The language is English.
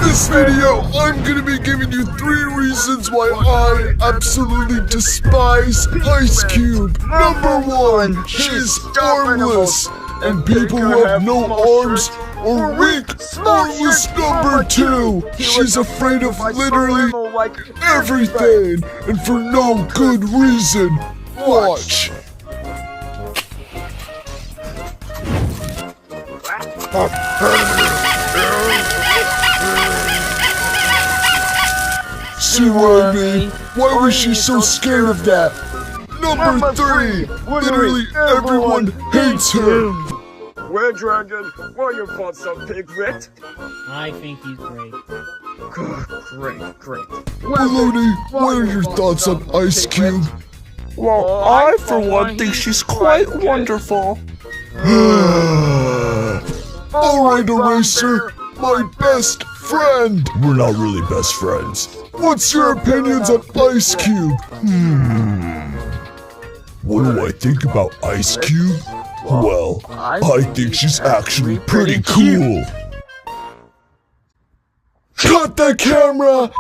this video, I'm gonna be giving you 3 reasons why I absolutely despise Ice Cube. Number 1, she's armless, and people who have no arms are weak. Armless. Number 2, she's afraid of literally everything, and for no good reason. Watch. See what I mean? Why was she so scared of that? Number 3, literally everyone hates her. Well, Dragon, what are your thoughts on Piglet? I think he's great. Great. Baloney, what are your thoughts on Ice Cube? Well, I for one think she's quite wonderful. Alright, Eraser, my best friend. We're not really best friends. What's your opinions on Ice Cube? What do I think about Ice Cube? Well, I think she's actually pretty cool. Cut the camera!